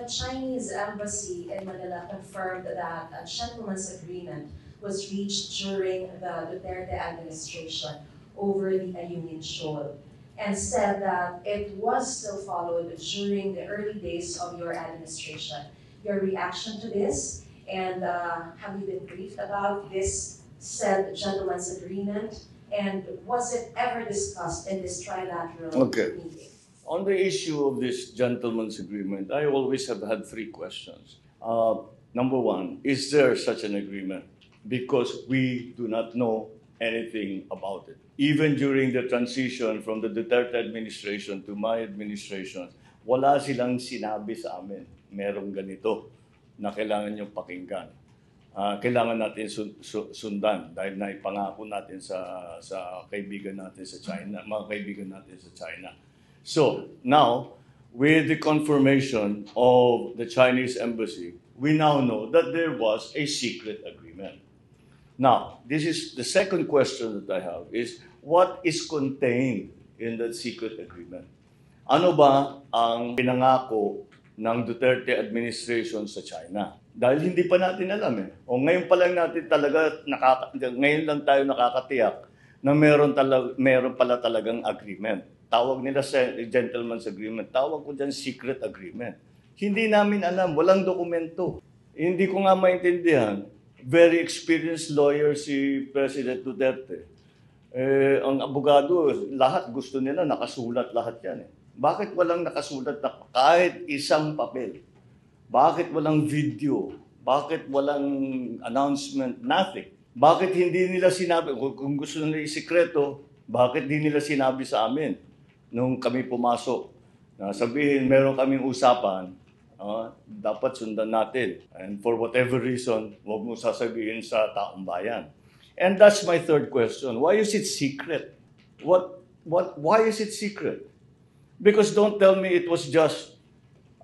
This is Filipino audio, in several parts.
Chinese embassy in Manila confirmed that a gentleman's agreement was reached during the Duterte administration over the Ayungin Shoal, and said that it was still followed during the early days of your administration. Your reaction to this, and have you been briefed about this said gentleman's agreement, and was it ever discussed in this trilateral meeting? On the issue of this gentleman's agreement, I always have had three questions. Number one, is there such an agreement? Because we do not know anything about it. Even during the transition from the Duterte administration to my administration, wala silang sinabi sa amin, merong ganito na kailangan niyong pakinggan. Kailangan natin sundan dahil naipangako natin sa kaibigan natin sa China, mga kaibigan natin sa China. So now, with the confirmation of the Chinese embassy, we now know that there was a secret agreement. Now, this is the second question that I have is, what is contained in that secret agreement? Ano ba ang pinangako ng Duterte administration sa China? Dahil hindi pa natin alam eh. O ngayon pa lang natin talaga, ngayon lang tayo nakakatiyak na meron pala talagang agreement. Tawag nila sa gentleman's agreement. Tawag ko dyan secret agreement. Hindi namin alam. Walang dokumento. Hindi ko nga maintindihan. Very experienced lawyer si President Duterte. Ang abogado, lahat gusto nila, nakasulat lahat yan. Bakit walang nakasulat na kahit isang papel? Bakit walang video? Bakit walang announcement? Nothing. Bakit hindi nila sinabi? Kung gusto nila isikreto, bakit hindi nila sinabi sa amin? Nung kami pumasok, na sabihin, meron kaming usapan, dapat sundan natin. And for whatever reason, huwag mo sasabihin sa taong bayan. And that's my third question. Why is it secret? Why is it secret? Because don't tell me it was just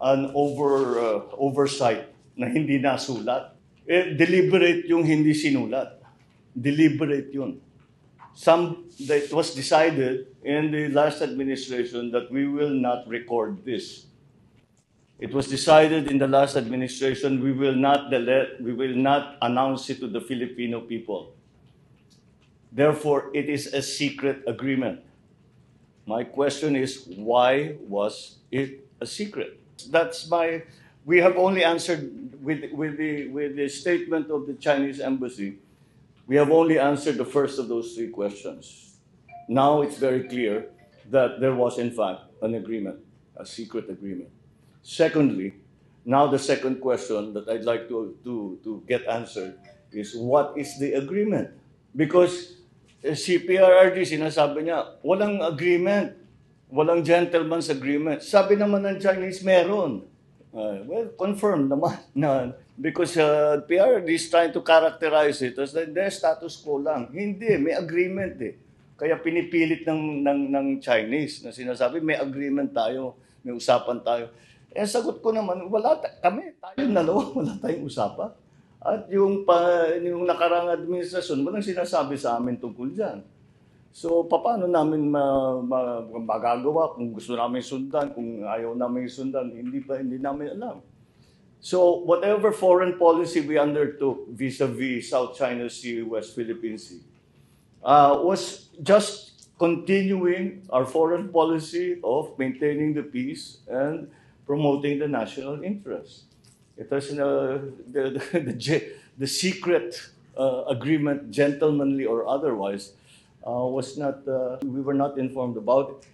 an oversight na hindi nasulat. Deliberate yung hindi sinulat. Deliberate yun. It was decided in the last administration that we will not record this. It was decided in the last administration we will not announce it to the Filipino people. Therefore, it is a secret agreement. My question is, why was it a secret? We have only answered with the statement of the Chinese embassy. We have only answered the first of those three questions. Now it's very clear that there was, in fact, an agreement, a secret agreement. Secondly, now the second question that I'd like to get answered is, what is the agreement? Because si PRRD, sinasabi niya, walang agreement, walang gentleman's agreement. Sabi naman ng Chinese, meron. Well, confirmed naman na because PRD is trying to characterize it as their status quo lang. Hindi, may agreement eh. Kaya pinipilit ng Chinese na sinasabi, may agreement tayo, may usapan tayo. Eh, sagot ko naman, tayong dalawa, wala tayong usapan. At yung nakarang administrasyon, walang sinasabi sa amin tungkol dyan. So, paano namin magagawa kung gusto namin sundan, kung ayaw namin sundan, hindi namin alam. So, whatever foreign policy we undertook vis-a-vis South China Sea, West Philippine Sea, was just continuing our foreign policy of maintaining the peace and promoting the national interest. It was the secret agreement, gentlemanly or otherwise, we were not informed about it.